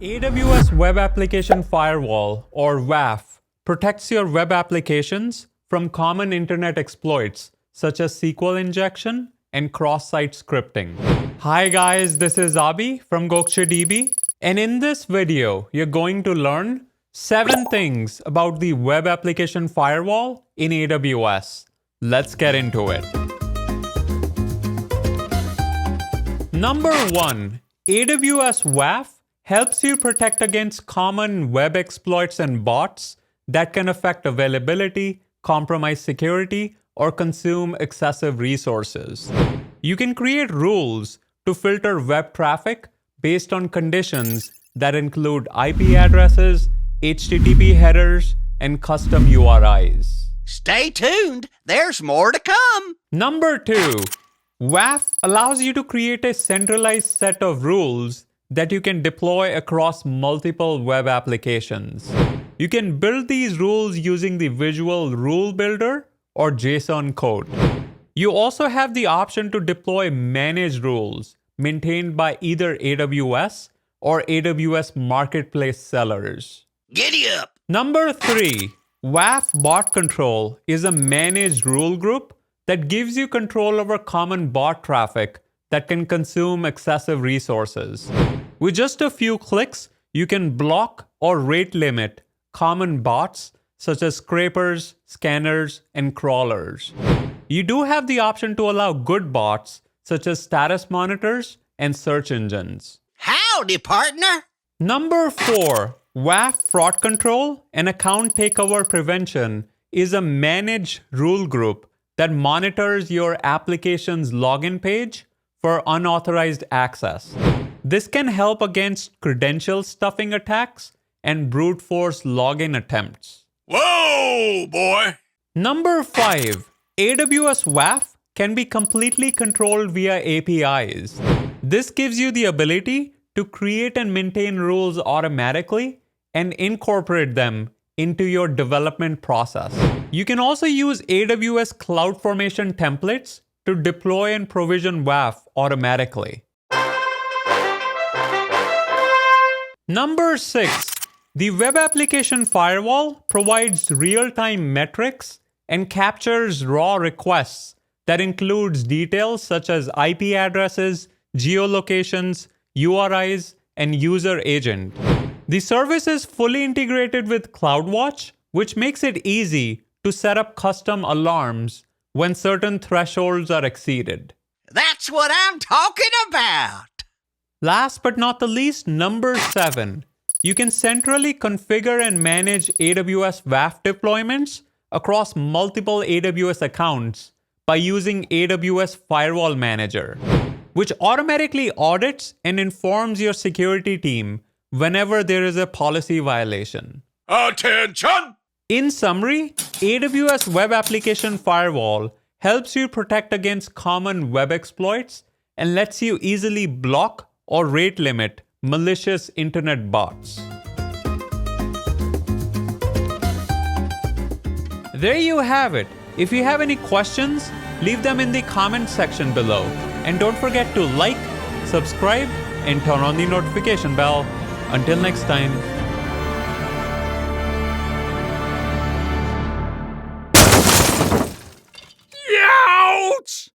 AWS Web Application Firewall, or WAF, protects your web applications from common internet exploits such as SQL injection and cross-site scripting. Hi guys, this is Abi from GokceDB, and in this video, you're going to learn 7 things about the Web Application Firewall in AWS. Let's get into it. Number 1. AWS WAF helps you protect against common web exploits and bots that can affect availability, compromise security, or consume excessive resources. You can create rules to filter web traffic based on conditions that include IP addresses, HTTP headers, and custom URIs. Stay tuned, there's more to come. Number 2. WAF allows you to create a centralized set of rules that you can deploy across multiple web applications. You can build these rules using the Visual Rule Builder or JSON code. You also have the option to deploy managed rules maintained by either AWS or AWS Marketplace sellers. Giddy up. Number 3. WAF Bot Control is a managed rule group that gives you control over common bot traffic that can consume excessive resources. With just a few clicks, you can block or rate limit common bots such as scrapers, scanners, and crawlers. You do have the option to allow good bots such as status monitors and search engines. Howdy, partner. Number 4. WAF Fraud Control and Account Takeover Prevention is a managed rule group that monitors your application's login page for unauthorized access. This can help against credential stuffing attacks and brute force login attempts. Whoa, boy. Number 5. AWS WAF can be completely controlled via APIs. This gives you the ability to create and maintain rules automatically and incorporate them into your development process. You can also use AWS CloudFormation templates to deploy and provision WAF automatically. Number 6. The Web Application Firewall provides real-time metrics and captures raw requests that includes details such as IP addresses, geolocations, URIs, and user agent. The service is fully integrated with CloudWatch, which makes it easy to set up custom alarms when certain thresholds are exceeded. That's what I'm talking about. Last but not the least, number 7. You can centrally configure and manage AWS WAF deployments across multiple AWS accounts by using AWS Firewall Manager, which automatically audits and informs your security team whenever there is a policy violation. Attention! In summary, AWS Web Application Firewall helps you protect against common web exploits and lets you easily block or rate limit malicious internet bots. There you have it. If you have any questions, leave them in the comment section below. And don't forget to like, subscribe, and turn on the notification bell. Until next time.